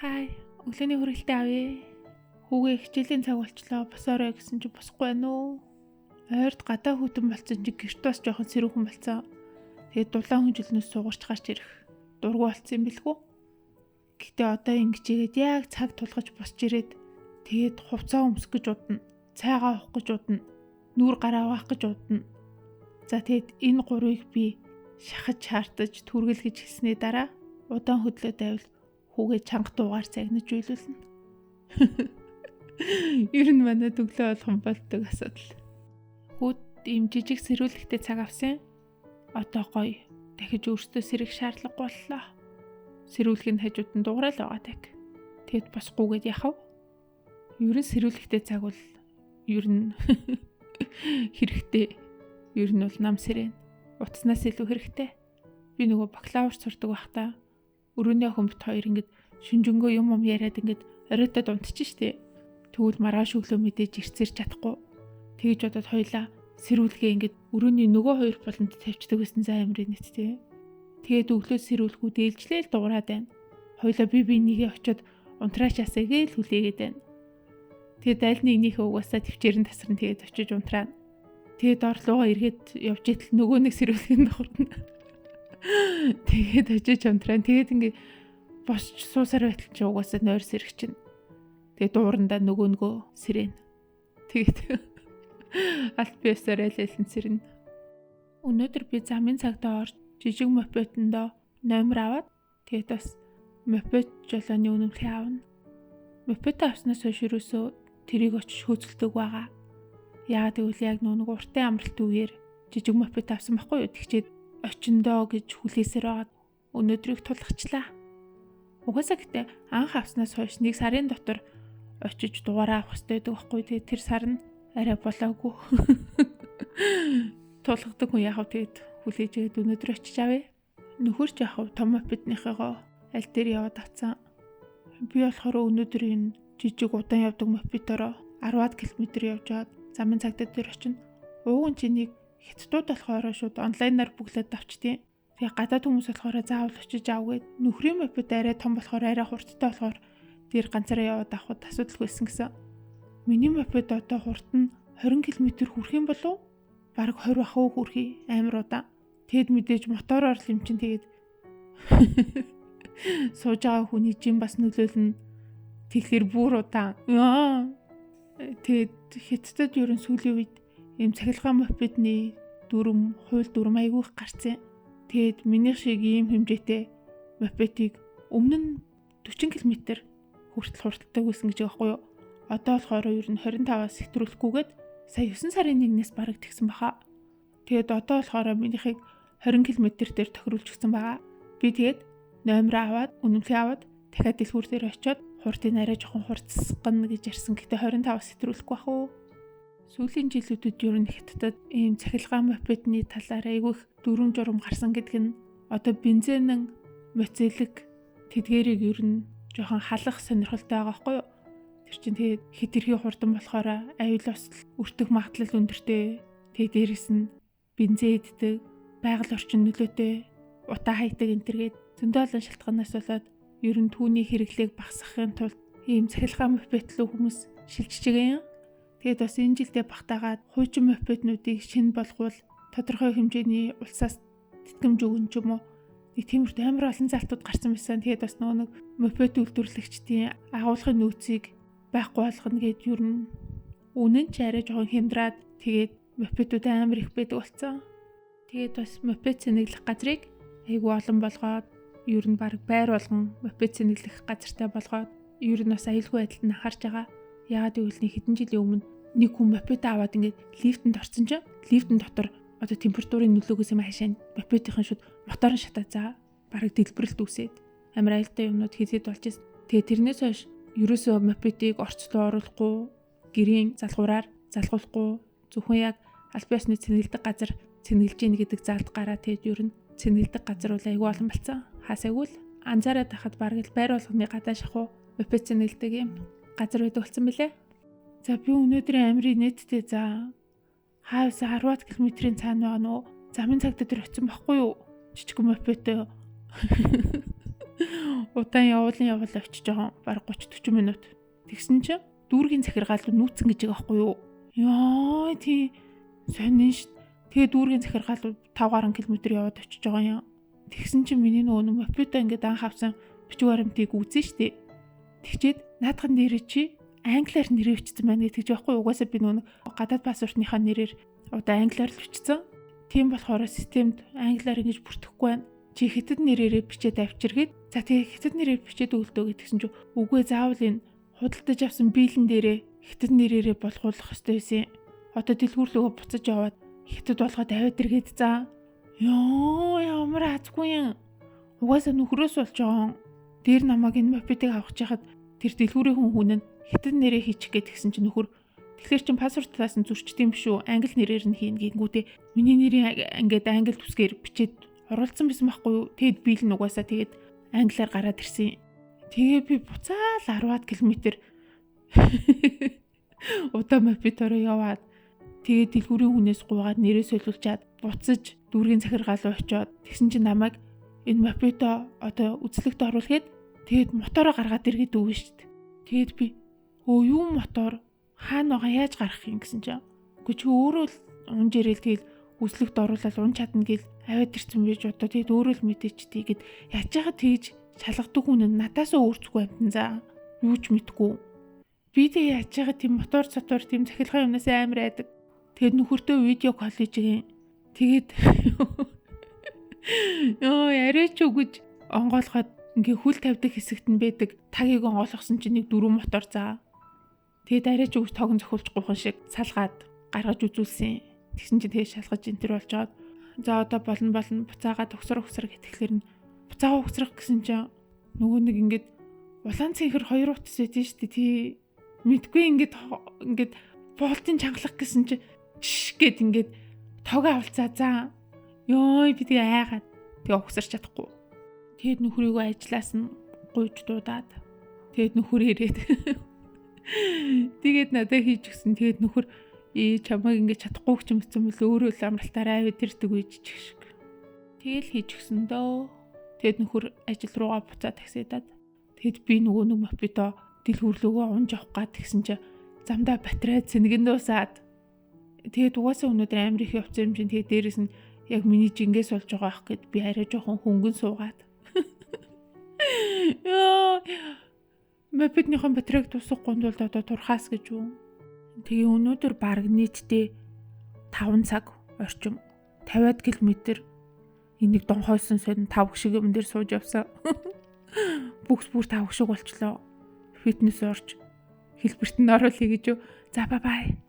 Хай, өглөөний хүрээлтээ авъя. Хүүгээ хичээлийн цаг болчлоо. Босоорой гэсэн чи босхгүй байна уу? Ойрд гадаа хүтэн болцсон чи гэрт бас жоохон сэрүүхэн болцсон. Тэгээд дулаан хүнжилнөөс сугарч гарч ирэх. Дургу болцсон юм бэлгүй. Гэтэ одоо ингэчээд яг цаг тулгаж босч ирээд тэгээд хувцас өмсөх гэж удна. Цайгаа уух гэж удна. Нүур гараа авах гэж удна. За тэгээд энэ гурвыг би шахаж хаартаж түргэл гэж хэлсний дараа удаан хөдлөө давил хүүгээ чанга дуугаар загнаж үйлүүлнэ. Ер нь манай төглөө болгон болдог асуудал. Хүүд ийм жижиг сэрүүлэгтэй цаг авсан. Одоо гоё. Дахиж өөртөө сэрэх шаардлагагүй боллоо. Сэрүүлэх нь хажууд нь дуурал байгаа таг. Тэгэд босгүйгээд яхав. Ер нь сэрүүлэгтэй цаг бол ер нь хэрэгтэй. Ер нь бол нам сэрэн. Утаснаас илүү хэрэгтэй. Би нөгөө бакалавр сурдаг байхдаа өрөөний охин бит хоёр ингээд шүнжэнгөө юм яриад ингээд оройтод унтчих штеп. Тэгвэл маргааш өглөө мэдээж ирцэрч чадахгүй. Тэгж бодоод хоёлаа сэрүүлгээ ингээд өрөөний нөгөө хоёр болонд тавьчихдаг гэсэн зай амрын нийттэй. Тэгээд өглөө сэрүүлгүүд ээлжлээл дуурайд байна. Хоёлаа би нэгээ очиод унтраачаасаа гээл хүлээгээд байна. Тэгээд аль нэгнийхээ угаасаа төвчээрэн тасран тэгээд очиж унтраана. Тэгээд орлуугаа эргээд явж итэл нөгөө нэг сэрүүлгэнд дохорно. Тэгээд очиж унтраана. Тэгээд ингээд босч суусаар байтал чи угаасаа нойр сэрэх чинь. Тэгээд дуурандаа нөгөө сэрэн. Тэгээд алт биесээр айлын сэрнэ. Өнөөдөр би замын цагтаа орж жижиг мопедондоо номер аваад тэгээд бас мопед жолооны үнэмлэхийг авна. Мопед авснаас хойш юусоо тэрийг очиж хөөцөлдөг байгаа. Яагаад гэвэл яг нэг уртын амралт үеэр жижиг мопед авсан байхгүй юу? Тэгчээд очиндоо гэж хүлээсээр байгаа. Өнөөдрийг тулгачлаа. Угаасаа гэтээ анх авснаас хойш нэг сарын дотор очиж дугаараа авах хэрэгтэй байдаг байхгүй. Тэгээд тэр сар нь арай болоогүй. Тулгадаг хүн яхав тэгээд хүлээжээд өнөөдөр очиж авъя. Нөхөрч яхав том мопедныхоо аль дээр яваад авцсан. Би болохоор өнөөдөр энэ жижиг удаан явдаг мопедороо 10-аад км явжгаад замын цагдаа дээр очино. Ууган чинийг хятадууд болохоор шууд онлайнаар бүглээд авчдیں۔ Тэгээ гадаад хүмүүс болохоор заавал очиж авгээд нөхрийн мопед арай том болохоор арай хурдтай болохоор дээр ганцаараа яваад авахд асуудалгүй байсан гэсэн. Миний мопед одоо хурд нь 20 км хүрэх юм болов? Бараг 20 ах уу хүрхий амар удаа. Тэгэд мэдээж мотороор л юм чин тэгээд сууж байгаа хүний жим бас нөлөөлнө. Тэгэхээр бүр удаан. Тэгээд хятадд ерөн сүүлийн үед ийм цахилгаан мопедны хууль дүрм айгүй их гарцсан. Тэгээд миний шиг ийм хэмжээтэй мопедыг өмнө нь 40 км хүртэл хурдтай байсан гэж байгаа байхгүй юу? Одоо болохоор ер нь 25-аас хэтрүүлэхгүйгээд сая 9 сарын 1-ээс бараг тэгсэн баха. Тэгээд одоо болохоор минийхийг 20 км дээр тохируулж гисэн байгаа. Би тэгээд номер аваад, үнэмлэх аваад дахиад дэлгүүр дээр очиод хурдыг арай жоохон хурцсгана гэж ярьсан. Гэтэ 25-аас хэтрүүлэхгүй бах уу? Сүүлийн жилүүдэд ер нь хятадд ийм цахилгаан мопедны талаар айгүй их дүрм журм гарсан гэдэг нь одоо бензинэн моцелэг тэдгэрийг ер нь жоохон халах сонирхолтой байгаа байхгүй юу? Тэр чинь тэгээд хэтэрхий хурдан болохоор аюул осол өртөх магадлал өндөртэй. Тэгээд дээрэс нь бензин иддэг, байгаль орчин нөлөөтэй, утаа хайдаг энтергээд зөндөө олон шалтгаанаас болоод ер нь түүний хэрэглээг багасгахын тулд ийм цахилгаан мопед руу хүмүүс шилжиж байгаа юм. Тэгээд бас энэ жилдээ багтаагаад хуучин мопеднуудыг шинэ болгоул тодорхой хэмжээний улсаас тэтгэмж өгөн ч юм уу. Нэг тиймэрхүү амар олон залтууд гарсан байсан. Тэгээд бас нэг мопед үйлдвэрлэгчдийн агуулгын нөөцийг байхгүй болгоно гэд ер нь үнэн ч арай жоохон хямдраад тэгээд мопедууд амар их байдаг болсон. Тэгээд бас мопед цэнэглэх газрыг айгүй олон болгоод ер нь баг байр болгон мопед цэнэглэх газартай болгоод ер нь бас аюулгүй байдалд нь анхаарч байгаа. Яагаад гэвэл нэг хэдэн жилийн өмнө нэг хүн мопед аваад ингээд лифтэнд орсон чинь лифтэн дотор одоо температурын нөлөөгөөс юм хашаа мопедийн шууд моторын шатаа заа бараг дэлбэрэлт үсээд амар аюултай юмнууд хийгээд болж байна. Тэгээ тэрнээс хойш ерөөсөө мопедийг орцлоо оруулахгүй гэрийн залгуураар залгуулахгүй зөвхөн яг аль биесны цэнгэлдэг газар цэнгэлж ийн гэдэг заалт гараа тэгээд ер нь цэнгэлдэг газар бол айгүй олон болсон. Хаасайгүй л анзаараад байхад бараг л байр болгоны гадаа шахуу мопед цэнгэлдэг юм газар байдаг болсон мөлий. За би өнөөдрийн амрын нийтдээ за хаавс 10 км-ийн цаана байгаа нөө замын цагдаа дээр очсон байхгүй юу? Жижиг мопедтэй Удаан явуулан очиж байгаа баг 30-40 минут. Тэгсэн чинь дүүргийн захиргаал руу нүүцэн гэж байгаа байхгүй юу? Яа тий сонин ш. Тэгээ дүүргийн захиргаал руу 5 км яваад очиж байгаа юм. Тэгсэн чинь миний нөгөө мопедо ингээд анх авсан бичиг баримтыг үзэн штэ. Тэгчээд наадхан нэрээ чи англиар нэрээ өчсөн байна гэж байхгүй юу? Угаасаа би нөгөө гадаад паспортныхаа нэрээр удаа англиар л өчсөн. Тийм болохоор системд англиар ингэж бүртгэхгүй байна. Чи хятад нэрээрээ бичээд авчиргээд за тэгээ хятад нэрээр бичээд өгөлдөө гэдгсэн чинь үгүй заавал энэ худалдаж авсан биелэн дээрээ хятад нэрээрээ болгуулах ёстой байсан. Одоо дэлгүүрлөгөө буцаж яваад хятад болгоод аваад иргээд за. Ёо ямар азгүй юм. Угаасаа нөхрөөс болж байгаа. Дээр намайг энэ мопедыг авах чахад тэр дэлгүүрийн хүн нь хятад нэрээ хийчих гээд гисэн чинь нөхөр тэгэхээр чин паспортаас нь зурчдсан юм шүү. Англи нэрээр нь хийн гингүүтээ миний нэрийг ингээд англи төсгээр бичээд оруулсан байсан байхгүй юу? Тэгэд биел нь угаасаа тэгээд англиар гараад ирсэн. Тэгээ би буцаал 10 км удаа мопедороо яваад тэгээд дэлгүүрийн хүнээс гуугаад нэрээ солиулчаад буцаж дүүргийн захиргаал руу очиод тэгсэн чинь намайг энэ мопедо одоо үзлэгт оруулгээд тэгээд мотороо гаргаад иргээд өгнө шүү дээ. Тэгээд би юу мотор хаана байгаа яаж гарах юм гэсэн чинь үгүй чи өөрөө л унж ирэл тэгэл үзлэгт оруулаад унж чадна гэл аваад ирсэн байж одоо тэгээд өөрөө л мэдээч тийгээд яаж яхад тэгж шалгадаг хүн нь надаасаа өөрцгүй амтан за юу ч мэдгүй би тэг яаж яхад тийм мотор сатор тийм захилгын юмнаас амар айдаг. Тэгээд нөхөртөө видео колл хийжээ. Тэгээд яриач үгэж онгоолгоод ингээ хүл тавьдаг хэсэгт нь байдаг тагийг онгоолгосон чинь нэг 4 мотор заа. Тэгээд арайч үгж тогон зохиулж гуйхан шиг салгаад гаргаж үзүүлсэн. Тэгсэн чинь тэгээд шалгаж энтер болж жоод за одоо болно буцаагаад өгсөр гэтгэлэр нь буцаага өгсрөх гэсэн чинь нөгөө нэг ингээд улаан цэнхэр 2 утас байдэн шүү дээ тий мэдгүй ингээд болтын чангалах гэсэн чинь гэд ингээд тог авалцаа за ёо би тэгээ айгаад тэгээ өгсөрч чадахгүй. Тэгэд нөхрийгөө ажлаас нь гуйж дуудаад тэгэд нөхөр ирээд тэгээд надад хийж гисэн тэгэд нөхөр чамайг ингэж чадахгүй ч юм гэсэн мөл өөрөө л амралтаараа аваад ирдэг үйж шиг. Тэгэл хийж гисэн дөө. Тэгэд нөхөр ажил руугаа буцаад таксидаад тэгэд би нөгөө мопедо дэлгүүрлөгөө унж авах гад тэгсэн чи замдаа батарей цэнгэн дуусаад тэгээд угаасаа өнөөдөр амар их явцсан юм чинь тэгээд дээрэс нь яг миний жингээс болж байгаа ах гэд би арай жоохон хөнгөн суугаад мопедныхон батарейг тусах гундуулд одоо турхаас гэж юу. Тэгээ өнөөдөр баг нийтдээ 5 цаг орчим 50 км энийг донхойсон сонь 5 шиг юм дээр сууж явсан. Бүгс бүр 5 шиг болчлоо. Фитнес орж хэлбэрт нь оруулъя гэж юу. За бай.